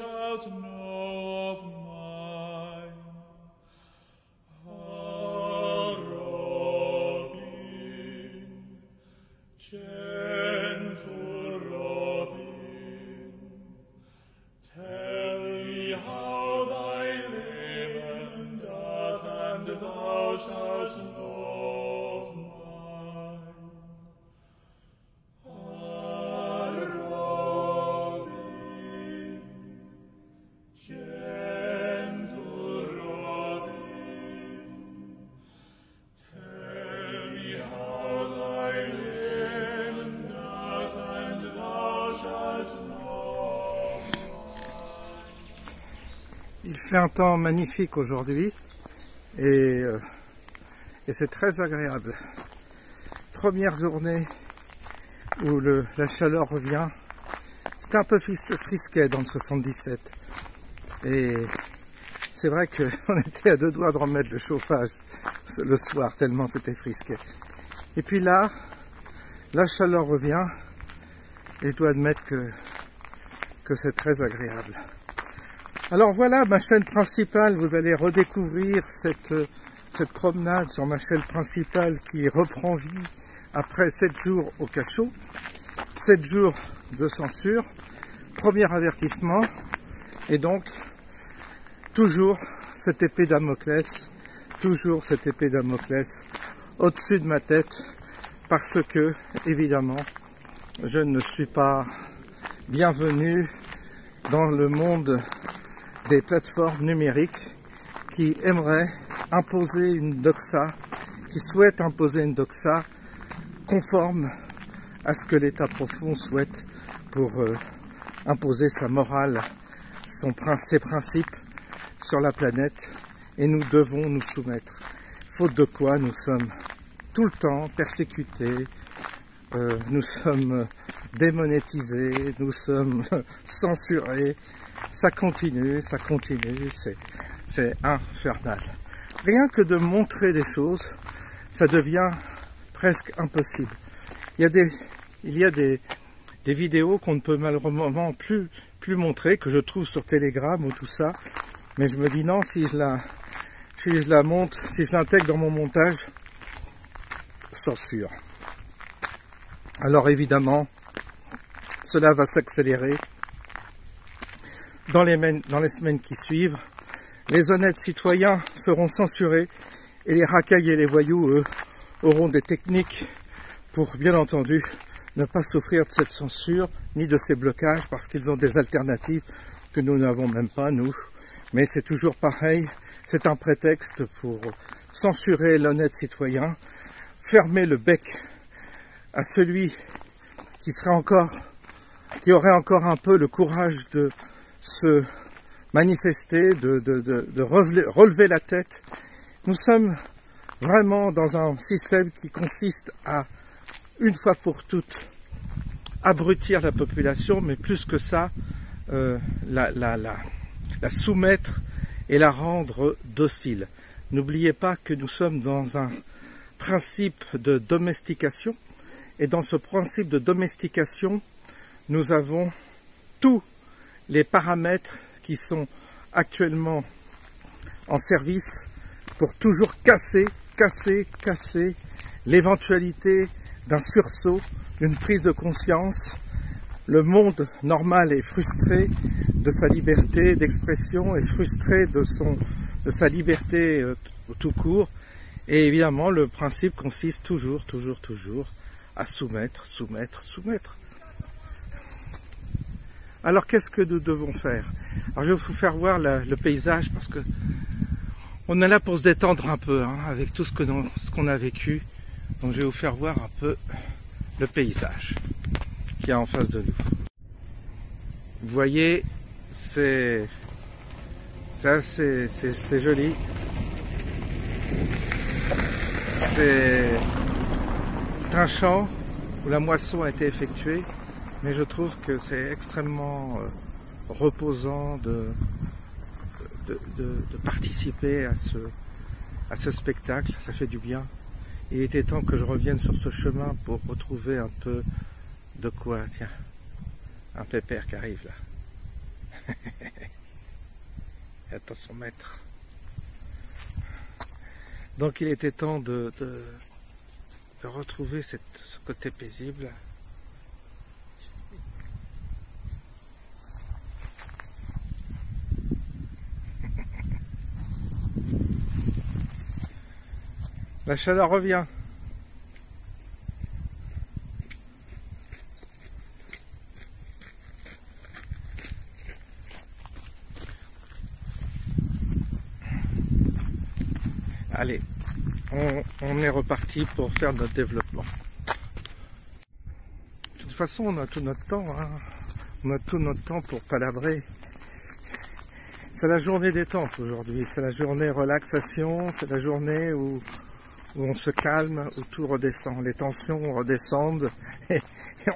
shalt know of mine. Ah, Robin, gentle Robin, tell me how thy lament doth, and thou shalt know of mine. Ah, Robin, gentle Robin, tell me how thy lament doth, and thou shalt know. Il fait un temps magnifique aujourd'hui et c'est très agréable. Première journée où la chaleur revient. C'était un peu frisquet dans le 77 et c'est vrai qu'on était à deux doigts de remettre le chauffage le soir tellement c'était frisquet. Et puis là, la chaleur revient et je dois admettre que c'est très agréable. Alors voilà ma chaîne principale, vous allez redécouvrir cette promenade sur ma chaîne principale qui reprend vie après 7 jours au cachot, 7 jours de censure, premier avertissement, et donc toujours cette épée Damoclès au-dessus de ma tête, parce que, évidemment, je ne suis pas bienvenu dans le monde des plateformes numériques qui aimeraient imposer une doxa, qui souhaitent imposer une doxa conforme à ce que l'État profond souhaite pour imposer sa morale, ses principes sur la planète, et nous devons nous soumettre. Faute de quoi nous sommes tout le temps persécutés, nous sommes démonétisés, nous sommes censurés. Ça continue, c'est infernal. Rien que de montrer des choses, ça devient presque impossible. Il y a des vidéos qu'on ne peut malheureusement plus montrer, que je trouve sur Telegram ou tout ça, mais je me dis non, si je la monte, si je l'intègre dans mon montage, censure. Alors évidemment, cela va s'accélérer. Dans les semaines qui suivent, les honnêtes citoyens seront censurés et les racailles et les voyous, eux, auront des techniques pour, bien entendu, ne pas souffrir de cette censure ni de ces blocages parce qu'ils ont des alternatives que nous n'avons même pas, nous. Mais c'est toujours pareil, c'est un prétexte pour censurer l'honnête citoyen, fermer le bec à celui qui aurait encore un peu le courage de se manifester, de relever la tête. Nous sommes vraiment dans un système qui consiste à, une fois pour toutes, abrutir la population, mais plus que ça, la soumettre et la rendre docile. N'oubliez pas que nous sommes dans un principe de domestication, et dans ce principe de domestication, nous avons tous les paramètres qui sont actuellement en service pour toujours casser l'éventualité d'un sursaut, d'une prise de conscience. Le monde normal est frustré de sa liberté d'expression, est frustré de sa liberté tout court, et évidemment le principe consiste toujours à soumettre. Alors qu'est-ce que nous devons faire? Alors je vais vous faire voir le paysage parce que on est là pour se détendre un peu avec tout ce qu'on a vécu. Donc je vais vous faire voir un peu le paysage qu'il y a en face de nous. Vous voyez, c'est joli. C'est un champ où la moisson a été effectuée. Mais je trouve que c'est extrêmement reposant de participer à ce spectacle, ça fait du bien. Il était temps que je revienne sur ce chemin pour retrouver un peu de quoi, tiens, un pépère qui arrive là. est à son maître. Donc il était temps de retrouver ce côté paisible. La chaleur revient. Allez, on est reparti pour faire notre développement. De toute façon, on a tout notre temps, hein. On a tout notre temps pour palabrer. C'est la journée détente aujourd'hui, c'est la journée relaxation, c'est la journée où on se calme, où tout redescend, les tensions redescendent et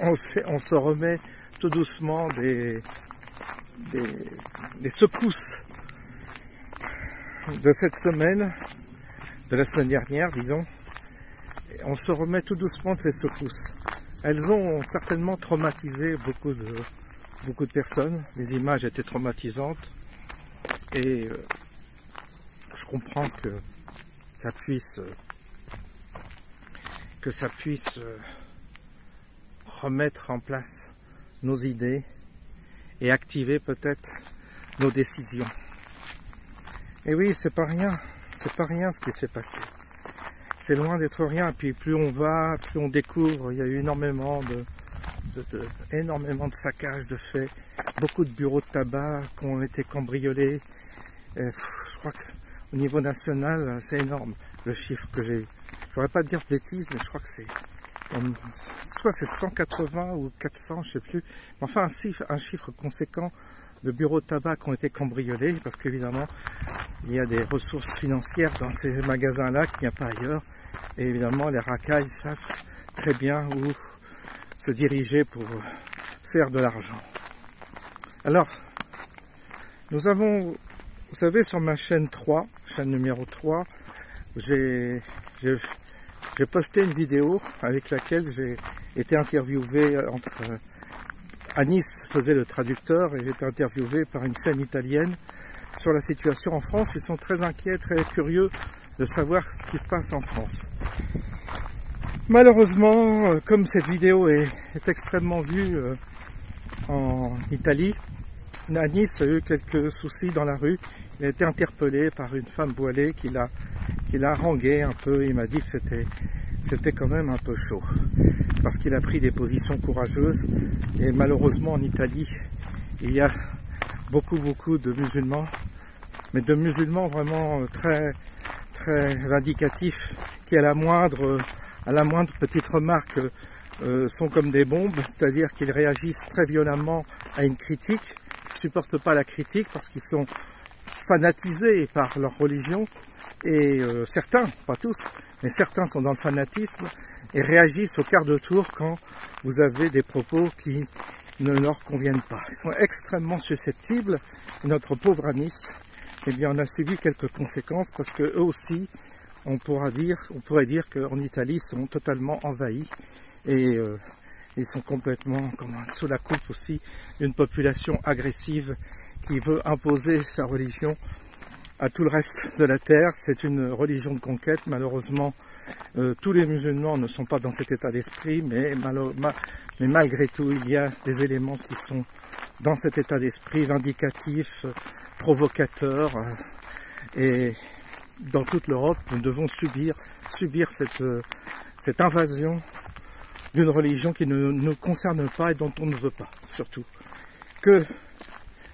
on se remet tout doucement des secousses de cette semaine, de la semaine dernière, disons. Et on se remet tout doucement de ces secousses. Elles ont certainement traumatisé beaucoup de personnes. Les images étaient traumatisantes et je comprends que ça puisse remettre en place nos idées et activer peut-être nos décisions. Et oui, c'est pas rien ce qui s'est passé. C'est loin d'être rien. Puis plus on va, plus on découvre. Il y a eu énormément de saccages de faits, beaucoup de bureaux de tabac qui ont été cambriolés. Je crois qu'au niveau national, c'est énorme le chiffre que j'ai eu. Je voudrais pas dire de bêtises, mais je crois que c'est soit c'est 180 ou 400, je sais plus. Mais enfin, un chiffre conséquent de bureaux de tabac qui ont été cambriolés, parce qu'évidemment, il y a des ressources financières dans ces magasins-là qu'il n'y a pas ailleurs. Et évidemment, les racailles savent très bien où se diriger pour faire de l'argent. Alors, nous avons, vous savez, sur ma chaîne 3, chaîne numéro 3, j'ai posté une vidéo avec laquelle j'ai été interviewé à Nice, faisait le traducteur, et j'ai été interviewé par une chaîne italienne sur la situation en France. Ils sont très inquiets, très curieux de savoir ce qui se passe en France. Malheureusement, comme cette vidéo est extrêmement vue en Italie, à Nice a eu quelques soucis dans la rue. Il a été interpellé par une femme voilée qui l'a harangué un peu. Il m'a dit que c'était quand même un peu chaud, parce qu'il a pris des positions courageuses. Et malheureusement en Italie, il y a beaucoup de musulmans, mais de musulmans vraiment très vindicatifs, qui à la moindre petite remarque sont comme des bombes, c'est-à-dire qu'ils réagissent très violemment à une critique, ils ne supportent pas la critique parce qu'ils sont fanatisés par leur religion, et certains, pas tous, mais certains sont dans le fanatisme et réagissent au quart de tour quand vous avez des propos qui ne leur conviennent pas. Ils sont extrêmement susceptibles. Et notre pauvre Nice, eh bien, on a subi quelques conséquences, parce que eux aussi, on pourrait dire qu'en Italie, ils sont totalement envahis et ils sont complètement sous la coupe aussi d'une population agressive qui veut imposer sa religion à tout le reste de la terre. C'est une religion de conquête. Malheureusement, tous les musulmans ne sont pas dans cet état d'esprit, mais malgré tout, il y a des éléments qui sont dans cet état d'esprit vindicatif, provocateur, et dans toute l'Europe, nous devons subir cette invasion d'une religion qui ne nous concerne pas et dont on ne veut pas, surtout. Que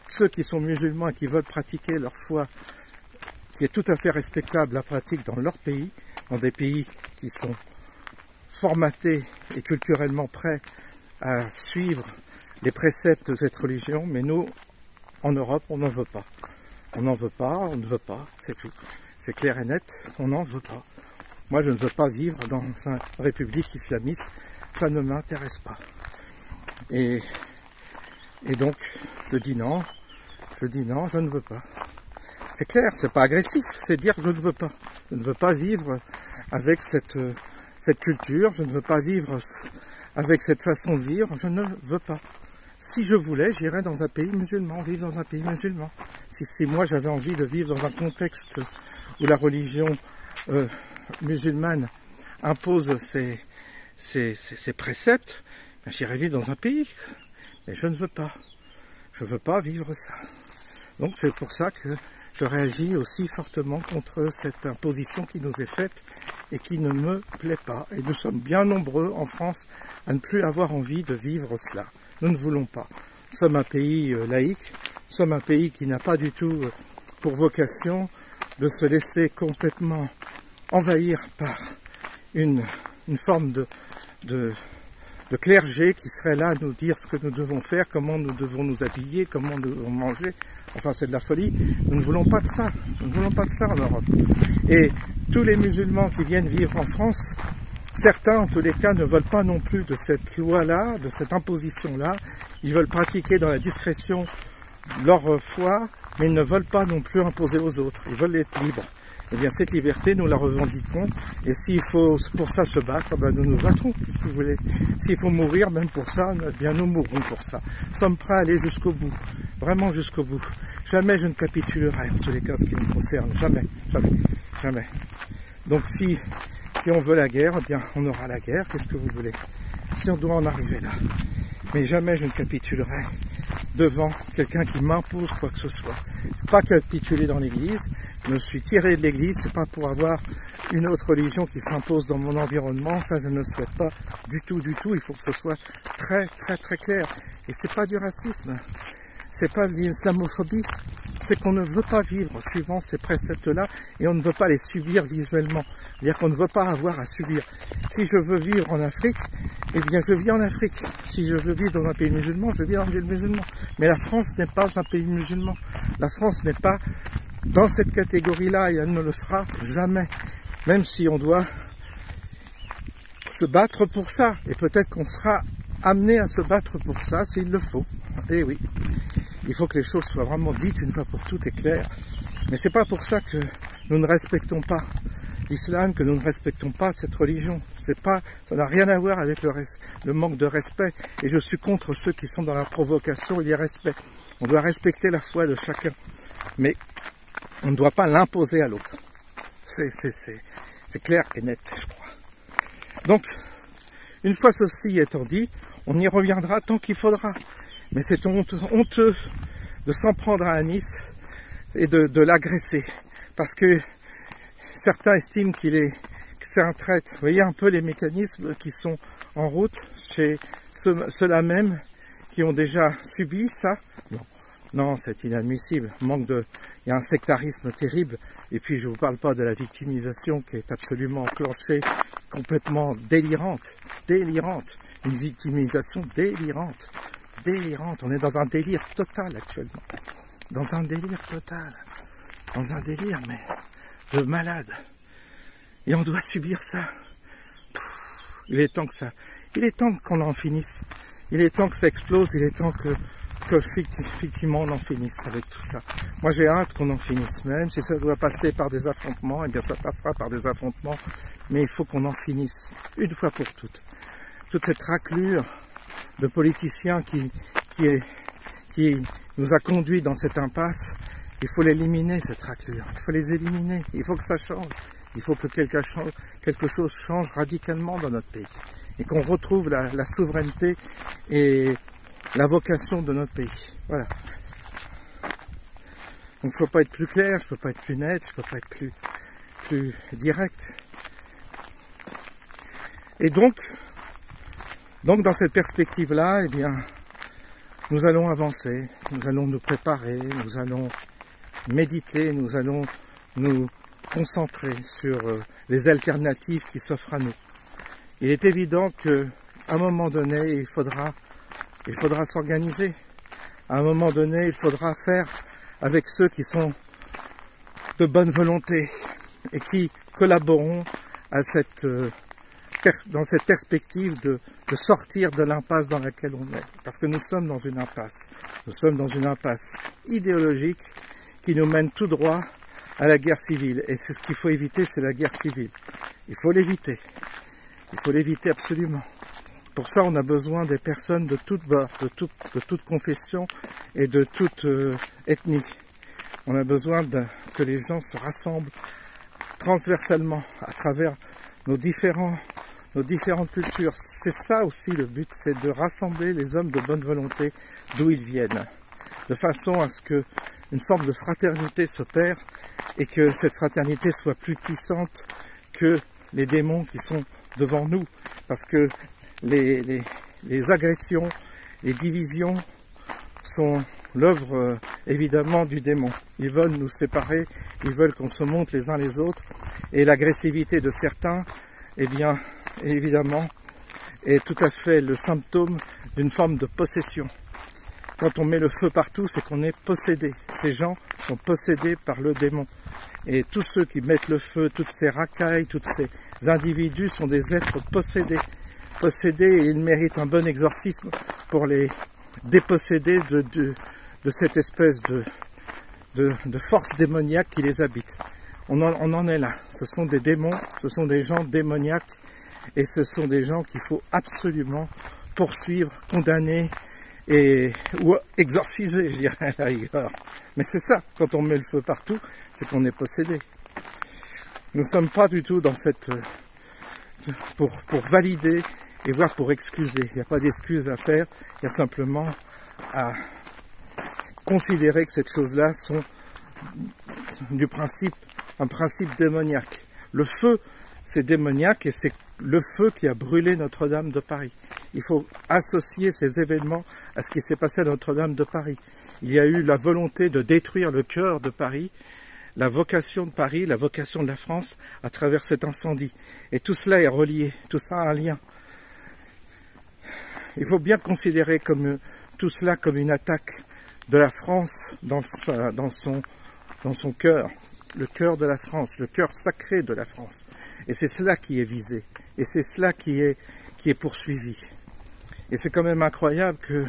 ceux qui sont musulmans et qui veulent pratiquer leur foi, qui est tout à fait respectable, la pratique dans leur pays, dans des pays qui sont formatés et culturellement prêts à suivre les préceptes de cette religion, mais nous, en Europe, on n'en veut pas. On n'en veut pas, on ne veut pas, c'est tout. C'est clair et net, on n'en veut pas. Moi, je ne veux pas vivre dans une république islamiste, ça ne m'intéresse pas. Et donc, je dis non, je ne veux pas. C'est clair, c'est pas agressif, c'est dire que je ne veux pas. Je ne veux pas vivre avec cette culture, je ne veux pas vivre avec cette façon de vivre, je ne veux pas. Si je voulais, j'irais dans un pays musulman, vivre dans un pays musulman. Si moi j'avais envie de vivre dans un contexte où la religion musulmane impose ses préceptes, ben j'irais vivre dans un pays. Mais je ne veux pas. Je ne veux pas vivre ça. Donc c'est pour ça que je réagis aussi fortement contre cette imposition qui nous est faite et qui ne me plaît pas. Et nous sommes bien nombreux en France à ne plus avoir envie de vivre cela. Nous ne voulons pas. Nous sommes un pays laïque, nous sommes un pays qui n'a pas du tout pour vocation de se laisser complètement envahir par une forme de clergé qui serait là à nous dire ce que nous devons faire, comment nous devons nous habiller, comment nous devons manger. Enfin, c'est de la folie. Nous ne voulons pas de ça. Nous ne voulons pas de ça en Europe. Et tous les musulmans qui viennent vivre en France, certains, en tous les cas, ne veulent pas non plus de cette loi-là, de cette imposition-là. Ils veulent pratiquer dans la discrétion leur foi, mais ils ne veulent pas non plus imposer aux autres. Ils veulent être libres. Eh bien, cette liberté, nous la revendiquons. Et s'il faut pour ça se battre, ben, nous nous battrons. Qu'est-ce que vous voulez? S'il faut mourir, même pour ça, eh bien, nous mourrons pour ça. Nous sommes prêts à aller jusqu'au bout. Vraiment jusqu'au bout. Jamais je ne capitulerai, en tous les cas, ce qui me concerne. Jamais, jamais, jamais. Donc, si on veut la guerre, eh bien, on aura la guerre. Qu'est-ce que vous voulez? Si on doit en arriver là. Mais jamais je ne capitulerai devant quelqu'un qui m'impose quoi que ce soit. Pas capituler dans l'église. Je me suis tiré de l'église, c'est pas pour avoir une autre religion qui s'impose dans mon environnement. Ça, je ne le souhaite pas du tout, du tout. Il faut que ce soit très, très, très clair. Et c'est pas du racisme. C'est pas de l'islamophobie. C'est qu'on ne veut pas vivre suivant ces préceptes-là et on ne veut pas les subir visuellement. C'est-à-dire qu'on ne veut pas avoir à subir. Si je veux vivre en Afrique, eh bien je vis en Afrique. Si je veux vivre dans un pays musulman, je vis dans un pays musulman. Mais la France n'est pas un pays musulman. La France n'est pas dans cette catégorie-là et elle ne le sera jamais. Même si on doit se battre pour ça. Et peut-être qu'on sera amené à se battre pour ça s'il le faut. Eh oui. Il faut que les choses soient vraiment dites une fois pour toutes et claires. Mais c'est pas pour ça que nous ne respectons pas l'islam, que nous ne respectons pas cette religion. C'est pas, ça n'a rien à voir avec le manque de respect. Et je suis contre ceux qui sont dans la provocation et l'irrespect. On doit respecter la foi de chacun. Mais on ne doit pas l'imposer à l'autre. C'est clair et net, je crois. Donc, une fois ceci étant dit, on y reviendra tant qu'il faudra. Mais c'est honteux de s'en prendre à Anis et de l'agresser. Parce que certains estiment que c'est un traître. Vous voyez un peu les mécanismes qui sont en route chez ceux-là même qui ont déjà subi ça. Non, c'est inadmissible. Il y a un sectarisme terrible. Et puis je ne vous parle pas de la victimisation qui est absolument enclenchée, complètement délirante. Délirante. Une victimisation délirante. Délirante. On est dans un délire total actuellement. Dans un délire total. Dans un délire, mais de malade. Et on doit subir ça. Il est temps que ça. Il est temps qu'on en finisse. Il est temps que ça explose. Il est temps que effectivement on en finisse avec tout ça. Moi j'ai hâte qu'on en finisse. Même si ça doit passer par des affrontements, eh bien ça passera par des affrontements. Mais il faut qu'on en finisse. Une fois pour toutes. Toute cette raclure de politiciens qui nous a conduits dans cette impasse, il faut l'éliminer, cette raclure. Il faut les éliminer. Il faut que ça change. Il faut que quelque chose change radicalement dans notre pays. Et qu'on retrouve la souveraineté et la vocation de notre pays. Voilà. Donc je ne peux pas être plus clair, je ne peux pas être plus net, je ne peux pas être plus direct. Et donc dans cette perspective-là, eh bien, nous allons avancer, nous allons nous préparer, nous allons méditer, nous allons nous concentrer sur les alternatives qui s'offrent à nous. Il est évident qu'à un moment donné, il faudra s'organiser. À un moment donné, il faudra faire avec ceux qui sont de bonne volonté et qui collaboreront à dans cette perspective de sortir de l'impasse dans laquelle on est. Parce que nous sommes dans une impasse. Nous sommes dans une impasse idéologique qui nous mène tout droit à la guerre civile. Et c'est ce qu'il faut éviter, c'est la guerre civile. Il faut l'éviter. Il faut l'éviter absolument. Pour ça, on a besoin des personnes de toutes bords, de toute confession et de toute ethnie. On a besoin que les gens se rassemblent transversalement à travers nos différentes cultures. C'est ça aussi le but, c'est de rassembler les hommes de bonne volonté d'où ils viennent, de façon à ce que une forme de fraternité s'opère et que cette fraternité soit plus puissante que les démons qui sont devant nous. Parce que les agressions, les divisions sont l'œuvre évidemment du démon. Ils veulent nous séparer, ils veulent qu'on se monte les uns les autres. Et l'agressivité de certains, eh bien, évidemment, est tout à fait le symptôme d'une forme de possession. Quand on met le feu partout, c'est qu'on est possédé. Ces gens sont possédés par le démon. Et tous ceux qui mettent le feu, toutes ces racailles, tous ces individus sont des êtres possédés. Possédés, et ils méritent un bon exorcisme pour les déposséder de cette espèce de force démoniaque qui les habite. On en est là. Ce sont des démons, ce sont des gens démoniaques, et ce sont des gens qu'il faut absolument poursuivre, condamner, ou exorciser, je dirais, à la rigueur. Mais c'est ça, quand on met le feu partout, c'est qu'on est possédé. Nous ne sommes pas du tout dans cette... pour valider et voire pour excuser. Il n'y a pas d'excuse à faire, il y a simplement à considérer que ces choses-là sont un principe démoniaque. Le feu, c'est démoniaque et c'est le feu qui a brûlé Notre-Dame de Paris. Il faut associer ces événements à ce qui s'est passé à Notre-Dame de Paris. Il y a eu la volonté de détruire le cœur de Paris, la vocation de Paris, la vocation de la France à travers cet incendie. Et tout cela est relié, tout ça a un lien. Il faut bien considérer tout cela comme une attaque de la France dans son cœur, le cœur de la France, le cœur sacré de la France. Et c'est cela qui est visé, et c'est cela qui est poursuivi. Et c'est quand même incroyable que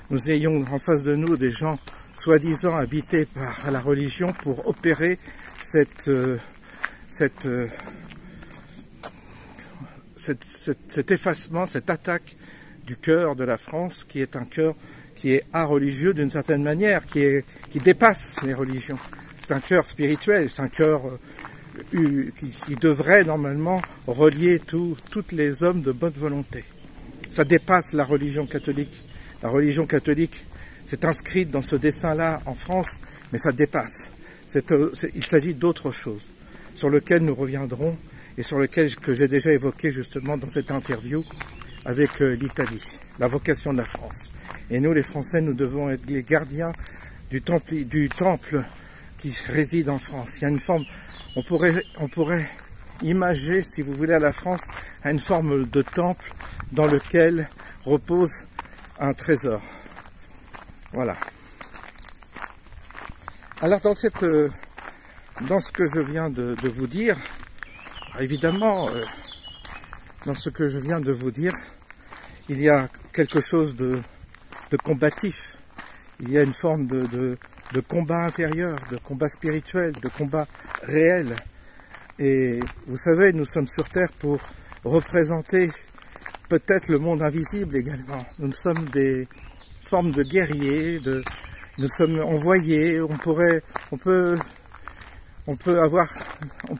nous ayons en face de nous des gens soi-disant habités par la religion pour opérer cet effacement, cette attaque du cœur de la France, qui est un cœur qui est religieux d'une certaine manière, qui dépasse les religions. C'est un cœur spirituel, c'est un cœur qui devrait normalement relier tous les hommes de bonne volonté. Ça dépasse la religion catholique. La religion catholique s'est inscrite dans ce dessin-là en France, mais ça dépasse. Il s'agit d'autre chose, sur lequel nous reviendrons et sur lequel que j'ai déjà évoqué justement dans cette interview avec l'Italie, la vocation de la France. Et nous, les Français, nous devons être les gardiens du temple qui réside en France. Il y a une forme, on pourrait imager, si vous voulez, à la France, à une forme de temple dans lequel repose un trésor. Voilà. Alors dans ce que je viens de vous dire, évidemment, dans ce que je viens de vous dire, il y a quelque chose de combatif. Il y a une forme de combat intérieur, de combat spirituel, de combat réel. Et vous savez, nous sommes sur Terre pour représenter peut-être le monde invisible également. Nous sommes des formes de guerriers, nous sommes envoyés, on peut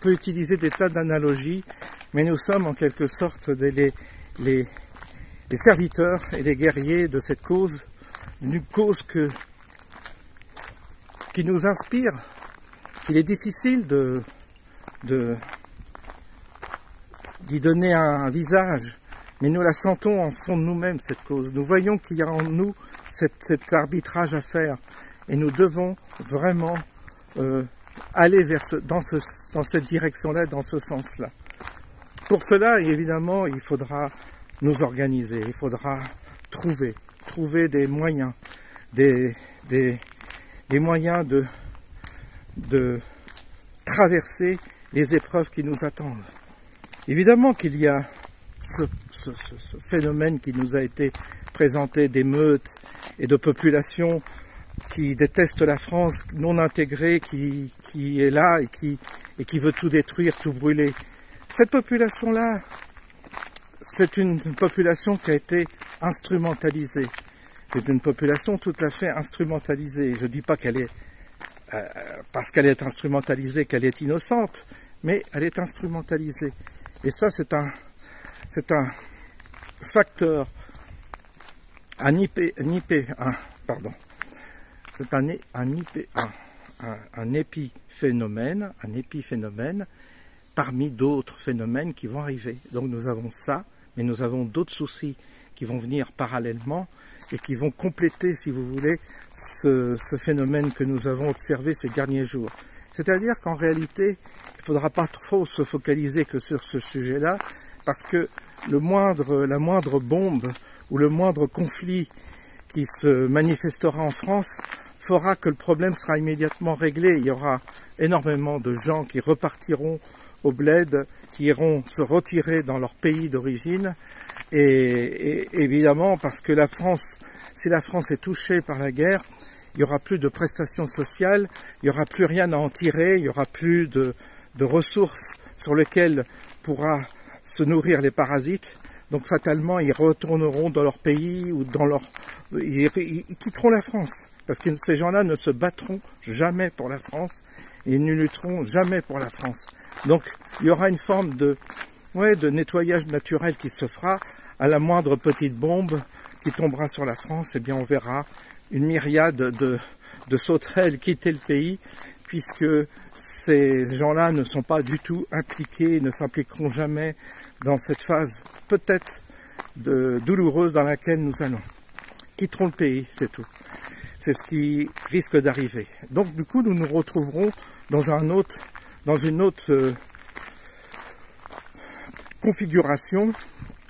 utiliser des tas d'analogies, mais nous sommes en quelque sorte les serviteurs et les guerriers de cette cause, une cause qui nous inspire, qu'il est difficile d'y donner un visage, mais nous la sentons en fond de nous-mêmes, cette cause. Nous voyons qu'il y a en nous cet arbitrage à faire, et nous devons vraiment aller dans cette direction-là, dans ce sens-là. Pour cela, évidemment, il faudra nous organiser, il faudra trouver des moyens, des moyens de traverser les épreuves qui nous attendent. Évidemment qu'il y a ce phénomène qui nous a été présenté d'émeutes et de populations qui détestent la France non intégrée, qui est là et qui veut tout détruire, tout brûler. Cette population-là, c'est une population qui a été instrumentalisée. C'est une population tout à fait instrumentalisée. Je ne dis pas qu'elle est, parce qu'elle est instrumentalisée, qu'elle est innocente, mais elle est instrumentalisée. Et ça, c'est un facteur, un épiphénomène parmi d'autres phénomènes qui vont arriver. Donc nous avons ça, mais nous avons d'autres soucis qui vont venir parallèlement et qui vont compléter, si vous voulez, ce phénomène que nous avons observé ces derniers jours. C'est-à-dire qu'en réalité, il ne faudra pas trop se focaliser que sur ce sujet-là, parce que la moindre bombe ou le moindre conflit qui se manifestera en France fera que le problème sera immédiatement réglé. Il y aura énormément de gens qui repartiront au bled, qui iront se retirer dans leur pays d'origine. Et évidemment, parce que la France, si la France est touchée par la guerre, il n'y aura plus de prestations sociales, il n'y aura plus rien à en tirer, il n'y aura plus de ressources sur lesquelles pourra se nourrir les parasites. Donc fatalement, ils retourneront dans leur pays ou dans leur... Ils quitteront la France. Parce que ces gens-là ne se battront jamais pour la France et ils ne lutteront jamais pour la France. Donc il y aura une forme de nettoyage naturel qui se fera à la moindre petite bombe qui tombera sur la France. Eh bien on verra une myriade de sauterelles quitter le pays, puisque ces gens-là ne sont pas du tout impliqués, ne s'impliqueront jamais dans cette phase peut-être douloureuse dans laquelle nous allons. Quitteront le pays, c'est tout. C'est ce qui risque d'arriver. Donc du coup, nous nous retrouverons dans une autre configuration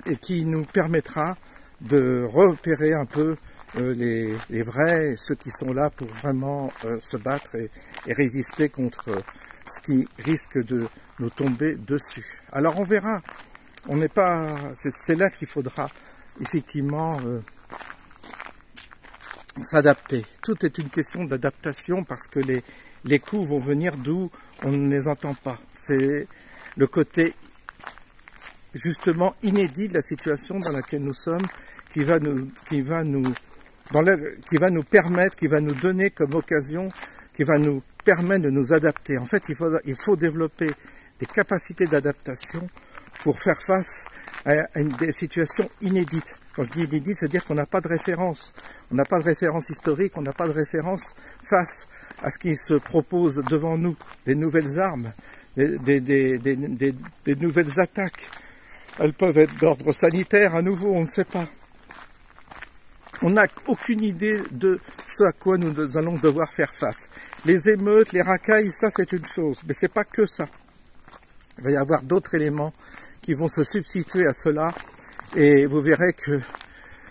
et qui nous permettra de repérer un peu les vrais, ceux qui sont là pour vraiment se battre et résister contre ce qui risque de nous tomber dessus. Alors on verra. On n'est pas. C'est là qu'il faudra effectivement s'adapter. Tout est une question d'adaptation parce que les coups vont venir d'où on ne les entend pas. C'est le côté justement inédit de la situation dans laquelle nous sommes qui va nous permettre, qui va nous donner comme occasion, qui va nous permettre de nous adapter. En fait, il faut développer des capacités d'adaptation pour faire face à des situations inédites. Quand je dis inédite, c'est-à-dire qu'on n'a pas de référence. On n'a pas de référence historique, on n'a pas de référence face à ce qui se propose devant nous. Des nouvelles armes, des nouvelles attaques. Elles peuvent être d'ordre sanitaire à nouveau, on ne sait pas. On n'a aucune idée de ce à quoi nous allons devoir faire face. Les émeutes, les racailles, ça c'est une chose, mais c'est pas que ça. Il va y avoir d'autres éléments qui vont se substituer à cela, et vous verrez que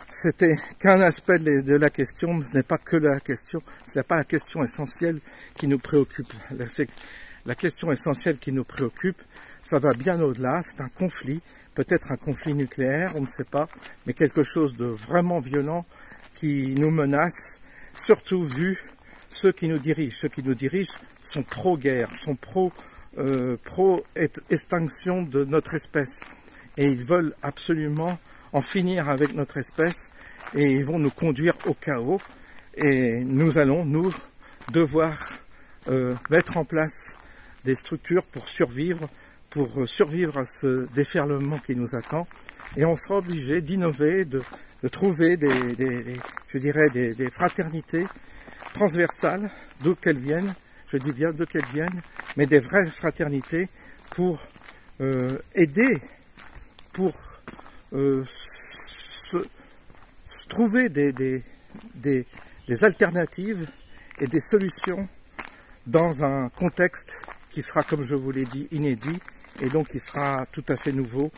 c'était qu'un aspect de la question, ce n'est pas que la question, ce n'est pas la question essentielle qui nous préoccupe. La question essentielle qui nous préoccupe, ça va bien au-delà, c'est un conflit, peut-être un conflit nucléaire, on ne sait pas, mais quelque chose de vraiment violent qui nous menace, surtout vu ceux qui nous dirigent. Ceux qui nous dirigent sont pro-guerre, sont pro-extinction de notre espèce. Et ils veulent absolument en finir avec notre espèce et ils vont nous conduire au chaos. Et nous allons, nous, devoir mettre en place des structures pour survivre à ce déferlement qui nous attend. Et on sera obligé d'innover, de trouver des fraternités transversales, d'où qu'elles viennent, je dis bien d'où qu'elles viennent, mais des vraies fraternités pour aider, pour trouver des alternatives et des solutions dans un contexte qui sera, comme je vous l'ai dit, inédit, et donc qui sera tout à fait nouveau.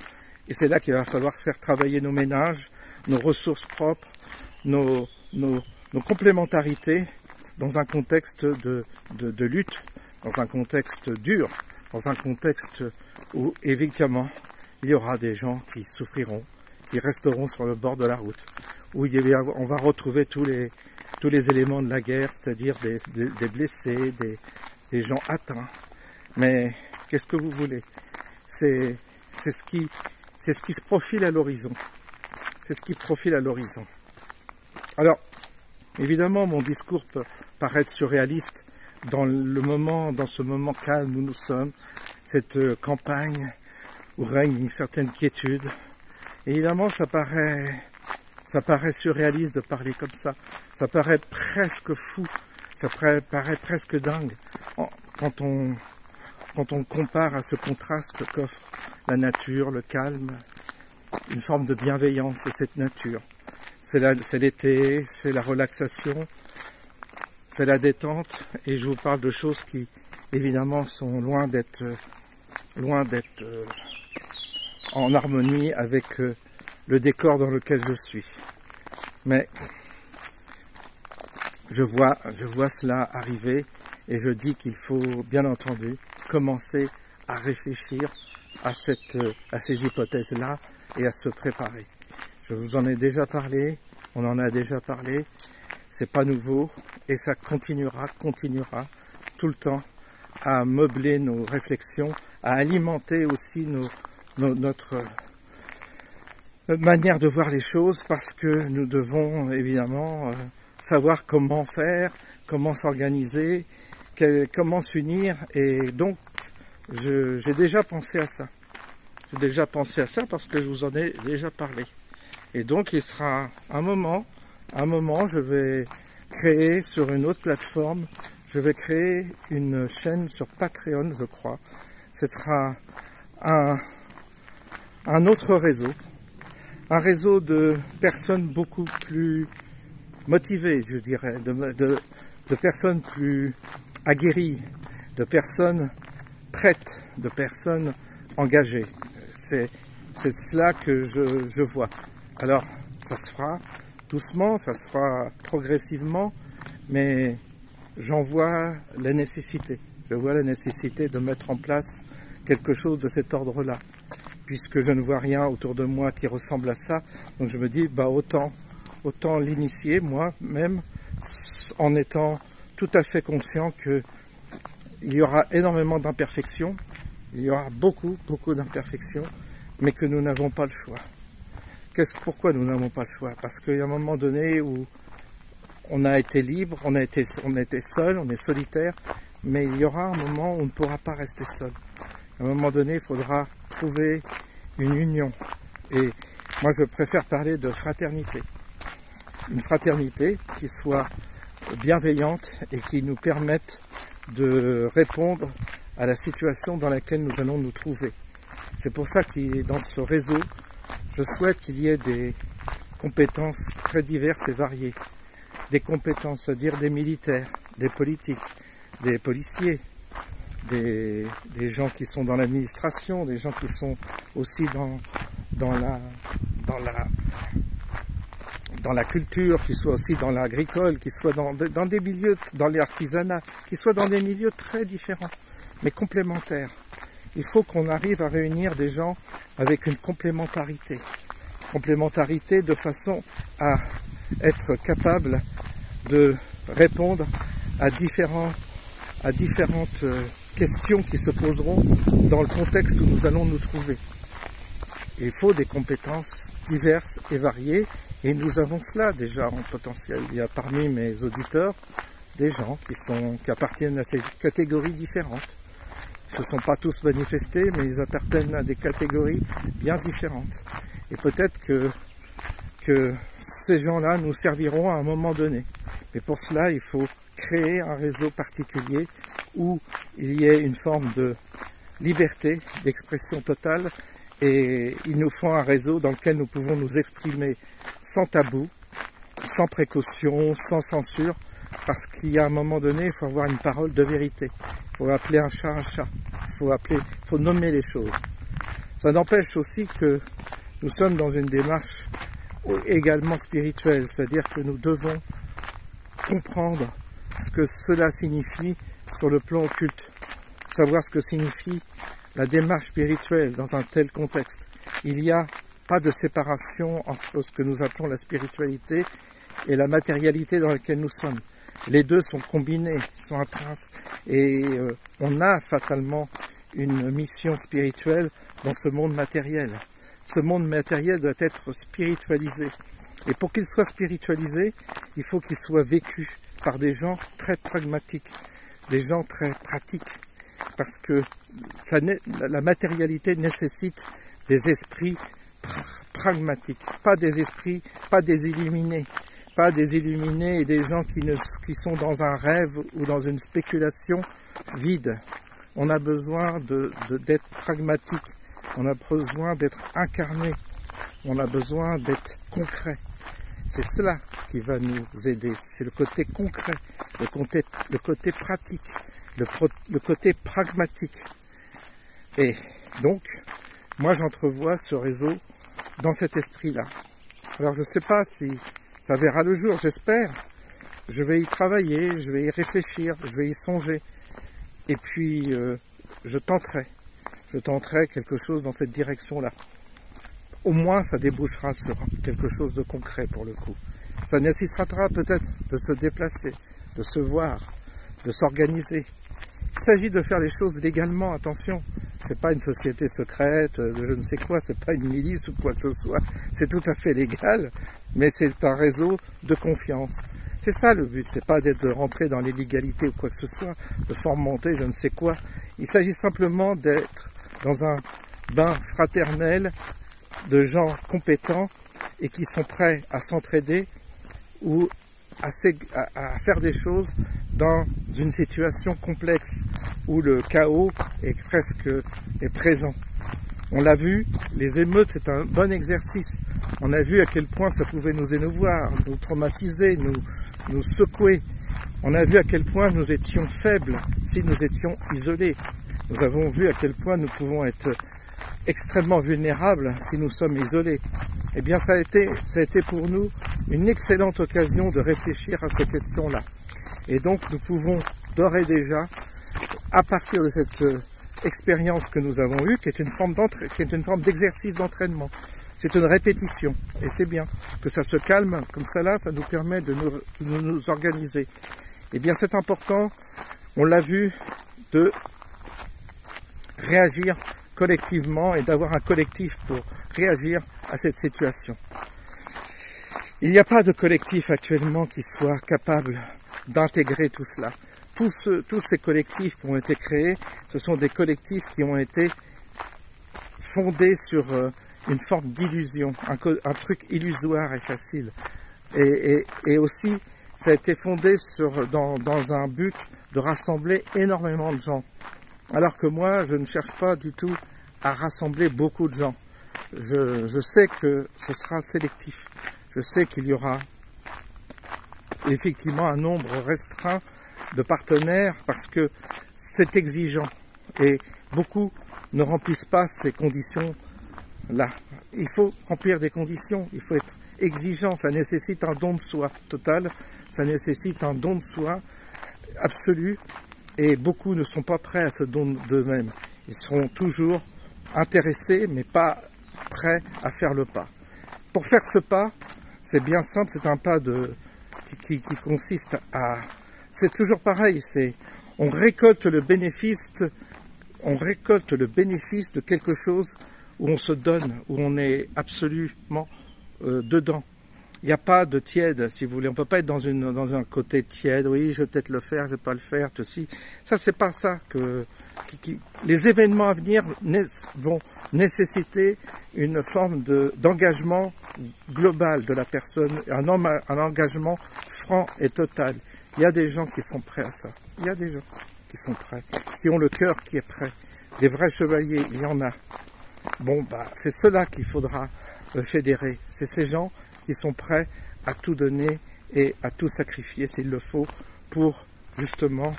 Et c'est là qu'il va falloir faire travailler nos ménages, nos ressources propres, nos complémentarités, dans un contexte de lutte, dans un contexte dur, dans un contexte où, évidemment, il y aura des gens qui souffriront, qui resteront sur le bord de la route, où on va retrouver tous les éléments de la guerre, c'est-à-dire des blessés, des gens atteints. Mais qu'est-ce que vous voulez? C'est ce qui c'est ce qui se profile à l'horizon. C'est ce qui profile à l'horizon. Alors, évidemment, mon discours peut paraître surréaliste dans ce moment calme où nous sommes, cette campagne où règne une certaine quiétude. Évidemment, ça paraît surréaliste de parler comme ça. Ça paraît presque fou, ça paraît presque dingue quand on compare à ce contraste qu'offre la nature, le calme, une forme de bienveillance de cette nature. C'est l'été, c'est la relaxation, c'est la détente, et je vous parle de choses qui, évidemment, sont loin d'être en harmonie avec le décor dans lequel je suis. Mais je vois cela arriver, et je dis qu'il faut, bien entendu, commencer à réfléchir à ces hypothèses-là et à se préparer. Je vous en ai déjà parlé, on en a déjà parlé, c'est pas nouveau et ça continuera tout le temps à meubler nos réflexions, à alimenter aussi notre manière de voir les choses, parce que nous devons évidemment savoir comment faire, comment s'organiser, comment s'unir, et donc j'ai déjà pensé à ça. J'ai déjà pensé à ça parce que je vous en ai déjà parlé. Et donc il sera un moment, je vais créer sur une autre plateforme, je vais créer une chaîne sur Patreon, je crois. Ce sera un autre réseau, un réseau de personnes beaucoup plus motivées, je dirais, de personnes plus aguerries, de personnes prêtes, de personnes engagées. C'est cela que je vois. Alors, ça se fera doucement, ça se fera progressivement, mais j'en vois la nécessité. Je vois la nécessité de mettre en place quelque chose de cet ordre-là, puisque je ne vois rien autour de moi qui ressemble à ça. Donc je me dis, autant l'initier moi-même, en étant tout à fait conscient qu'il y aura énormément d'imperfections, il y aura beaucoup d'imperfections, mais que nous n'avons pas le choix. Pourquoi nous n'avons pas le choix? Parce qu'il y a un moment donné où on a été libre, on a été seul, on est solitaire, mais il y aura un moment où on ne pourra pas rester seul. À un moment donné, il faudra trouver une union. Et moi, je préfère parler de fraternité. Une fraternité qui soit bienveillante et qui nous permette de répondre à la situation dans laquelle nous allons nous trouver. C'est pour ça que dans ce réseau, je souhaite qu'il y ait des compétences très diverses et variées. Des compétences, c'est-à-dire des militaires, des politiques, des policiers, des gens qui sont dans l'administration, des gens qui sont aussi dans la culture, qui soient aussi dans l'agricole, qui soient dans des milieux, dans l'artisanat, qui soient dans des milieux très différents, mais complémentaires. Il faut qu'on arrive à réunir des gens avec une complémentarité. Complémentarité de façon à être capable de répondre à différentes questions qui se poseront dans le contexte où nous allons nous trouver. Il faut des compétences diverses et variées, et nous avons cela déjà en potentiel. Il y a parmi mes auditeurs des gens qui appartiennent à ces catégories différentes. Ils ne se sont pas tous manifestés, mais ils appartiennent à des catégories bien différentes. Et peut-être que ces gens-là nous serviront à un moment donné. Mais pour cela, il faut créer un réseau particulier où il y ait une forme de liberté, d'expression totale, et il nous faut un réseau dans lequel nous pouvons nous exprimer sans tabou, sans précaution, sans censure, parce qu'il y a un moment donné, il faut avoir une parole de vérité. Il faut appeler un chat, il faut nommer les choses. Ça n'empêche aussi que nous sommes dans une démarche également spirituelle, c'est-à-dire que nous devons comprendre ce que cela signifie sur le plan occulte, savoir ce que signifie la démarche spirituelle dans un tel contexte. Il n'y a pas de séparation entre ce que nous appelons la spiritualité et la matérialité dans laquelle nous sommes. Les deux sont combinés, sont intrinsèques, et on a fatalement une mission spirituelle dans ce monde matériel. ce monde matériel doit être spiritualisé. Et pour qu'il soit spiritualisé, il faut qu'il soit vécu par des gens très pragmatiques, des gens très pratiques, parce que la matérialité nécessite des esprits pragmatiques, pas des esprits, pas des illuminés et des gens qui sont dans un rêve ou dans une spéculation vide. On a besoin d'être pragmatique, on a besoin d'être incarné, on a besoin d'être concret. C'est cela qui va nous aider, c'est le côté concret, le côté pratique, le côté pragmatique. Et donc, moi j'entrevois ce réseau dans cet esprit-là. Alors je ne sais pas si ça verra le jour, j'espère. Je vais y travailler, je vais y réfléchir, je vais y songer. Et puis je tenterai quelque chose dans cette direction-là. Au moins ça débouchera sur quelque chose de concret pour le coup. Ça nécessitera peut-être de se déplacer, de se voir, de s'organiser. Il s'agit de faire les choses légalement, attention. C'est pas une société secrète, de je ne sais quoi, c'est pas une milice ou quoi que ce soit. C'est tout à fait légal, mais c'est un réseau de confiance. C'est ça le but, c'est pas de rentrer dans l'illégalité ou quoi que ce soit, de fomenter je ne sais quoi. Il s'agit simplement d'être dans un bain fraternel de gens compétents et qui sont prêts à s'entraider ou à faire des choses dans une situation complexe où le chaos est présent. On l'a vu, les émeutes c'est un bon exercice. On a vu à quel point ça pouvait nous émouvoir, nous traumatiser, nous secouer. On a vu à quel point nous étions faibles si nous étions isolés. Nous avons vu à quel point nous pouvons être extrêmement vulnérables si nous sommes isolés. Eh bien, ça a été pour nous une excellente occasion de réfléchir à ces questions-là. Et donc, nous pouvons d'ores et déjà, à partir de cette expérience que nous avons eue, qui est une forme d'exercice d'entraînement, c'est une répétition, et c'est bien que ça se calme, comme ça là, ça nous permet de nous organiser. Eh bien, c'est important, on l'a vu, de réagir collectivement et d'avoir un collectif pour réagir à cette situation. Il n'y a pas de collectif actuellement qui soit capable d'intégrer tout cela. Tous ces collectifs qui ont été créés, ce sont des collectifs qui ont été fondés sur une forme d'illusion, un truc illusoire et facile. Et aussi, ça a été fondé dans un but de rassembler énormément de gens. Alors que moi, je ne cherche pas du tout à rassembler beaucoup de gens. Je sais que ce sera sélectif. Je sais qu'il y aura effectivement un nombre restreint de partenaires parce que c'est exigeant. Et beaucoup ne remplissent pas ces conditions-là. Il faut remplir des conditions, il faut être exigeant. Ça nécessite un don de soi total, ça nécessite un don de soi absolu. Et beaucoup ne sont pas prêts à ce don d'eux-mêmes. Ils seront toujours intéressés, mais pas prêts à faire le pas. Pour faire ce pas, c'est bien simple, c'est un pas qui consiste à... C'est toujours pareil, on récolte le bénéfice de quelque chose où on se donne, où on est absolument dedans. Il n'y a pas de tiède, si vous voulez. On ne peut pas être dans un côté tiède. Oui, je vais peut-être le faire, je ne vais pas le faire, ceci. Ça, c'est pas ça les événements à venir vont nécessiter une forme d'engagement global de la personne, un engagement franc et total. Il y a des gens qui sont prêts à ça. Il y a des gens qui sont prêts, qui ont le cœur qui est prêt. Des vrais chevaliers, il y en a. Bon, c'est cela qu'il faudra fédérer. C'est ces gens qui sont prêts à tout donner et à tout sacrifier s'il le faut pour justement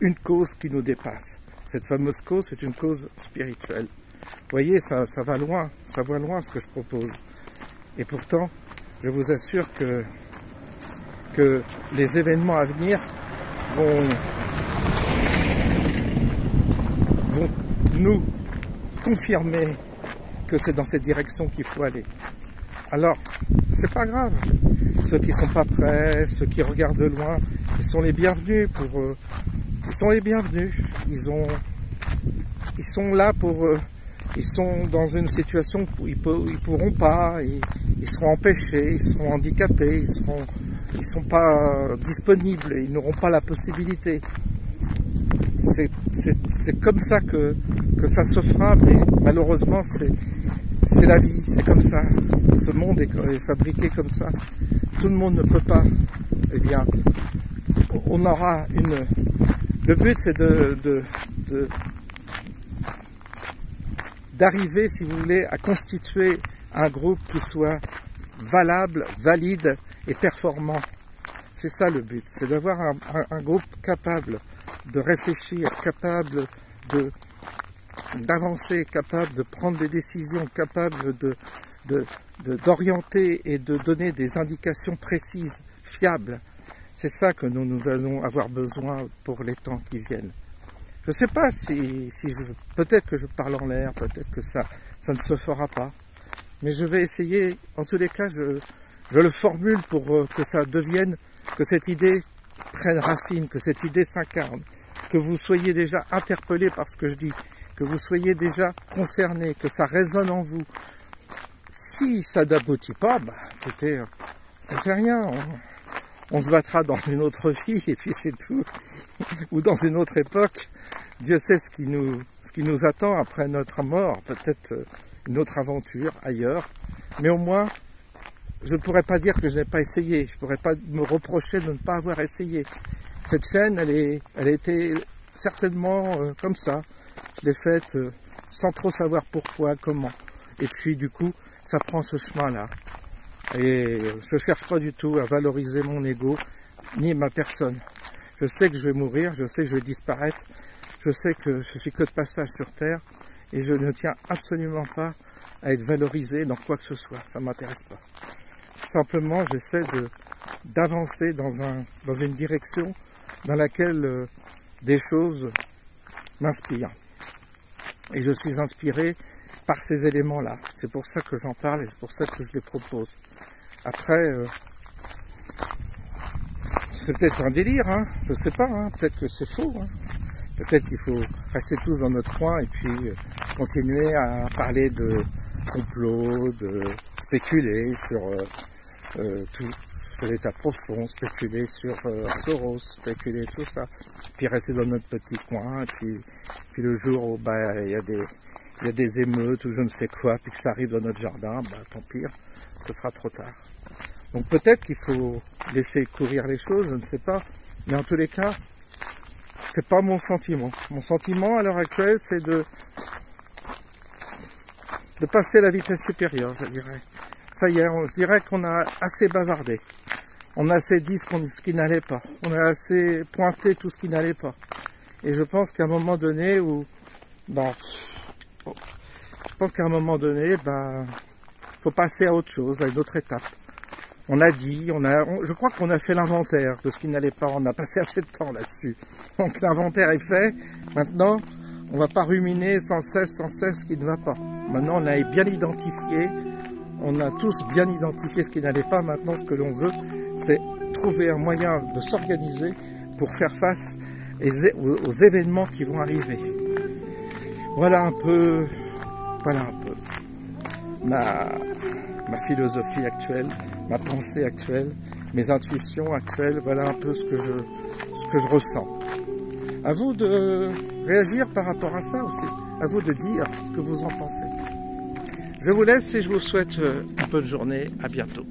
une cause qui nous dépasse. Cette fameuse cause, c'est une cause spirituelle. Vous voyez, ça va loin ce que je propose. Et pourtant, je vous assure que les événements à venir vont nous confirmer que c'est dans cette direction qu'il faut aller. Alors, c'est pas grave. Ceux qui ne sont pas prêts, ceux qui regardent de loin, ils sont les bienvenus ils sont les bienvenus. Ils sont là pour ils sont dans une situation où ils pourront pas, ils seront empêchés, ils seront handicapés, ils sont pas disponibles, ils n'auront pas la possibilité. C'est comme ça que ça se fera, mais malheureusement c'est la vie, c'est comme ça. Ce monde est fabriqué comme ça. Tout le monde ne peut pas. Eh bien, on aura une... Le but, c'est d'arriver, si vous voulez, à constituer un groupe qui soit valable, valide et performant. C'est ça le but, c'est d'avoir un groupe capable de réfléchir, capable d'avancer, capable de prendre des décisions, capable d'orienter et de donner des indications précises, fiables. C'est ça que nous allons avoir besoin pour les temps qui viennent. Je ne sais pas si peut-être que je parle en l'air, peut-être que ça ne se fera pas, mais je vais essayer. En tous les cas, je le formule pour que ça devienne, que cette idée prenne racine, que cette idée s'incarne, que vous soyez déjà interpellé par ce que je dis, que vous soyez déjà concerné, que ça résonne en vous. Si ça n'aboutit pas, bah, écoutez, ça ne fait rien. On se battra dans une autre vie et puis c'est tout. Ou dans une autre époque. Dieu sait ce qui nous attend après notre mort. Peut-être une autre aventure ailleurs. Mais au moins, je ne pourrais pas dire que je n'ai pas essayé. Je ne pourrais pas me reprocher de ne pas avoir essayé. Cette chaîne, elle a été certainement comme ça. Je l'ai faite sans trop savoir pourquoi, comment. Et puis du coup, ça prend ce chemin-là. Et je ne cherche pas du tout à valoriser mon ego, ni ma personne. Je sais que je vais mourir, je sais que je vais disparaître, je sais que je suis que de passage sur Terre, et je ne tiens absolument pas à être valorisé dans quoi que ce soit, ça ne m'intéresse pas. Simplement, j'essaie d'avancer dans une direction dans laquelle des choses m'inspirent. Et je suis inspiré par ces éléments-là. C'est pour ça que j'en parle et c'est pour ça que je les propose. Après, c'est peut-être un délire, hein, je sais pas, hein, peut-être que c'est faux. Hein. Peut-être qu'il faut rester tous dans notre coin et puis continuer à parler de complot, de spéculer sur tout, sur l'état profond, spéculer sur Soros, spéculer tout ça. Puis rester dans notre petit coin, et puis le jour où bah, il y a des émeutes ou je ne sais quoi, puis que ça arrive dans notre jardin, bah, tant pis, ce sera trop tard. Donc peut-être qu'il faut laisser courir les choses, je ne sais pas, mais en tous les cas, c'est pas mon sentiment. Mon sentiment à l'heure actuelle, c'est de passer à la vitesse supérieure, je dirais. Ça y est, je dirais qu'on a assez bavardé. On a assez dit ce qui n'allait pas. On a assez pointé tout ce qui n'allait pas. Et je pense qu'à un moment donné faut passer à autre chose, à une autre étape. On a dit, je crois qu'on a fait l'inventaire de ce qui n'allait pas. On a passé assez de temps là-dessus. Donc l'inventaire est fait. Maintenant, on ne va pas ruminer sans cesse ce qui ne va pas. Maintenant, on a bien identifié. On a tous bien identifié ce qui n'allait pas. Maintenant, ce que l'on veut, c'est trouver un moyen de s'organiser pour faire face aux événements qui vont arriver. Voilà un peu ma philosophie actuelle, ma pensée actuelle, mes intuitions actuelles. Voilà un peu ce que je ressens. À vous de réagir par rapport à ça aussi. À vous de dire ce que vous en pensez. Je vous laisse et je vous souhaite une bonne journée. À bientôt.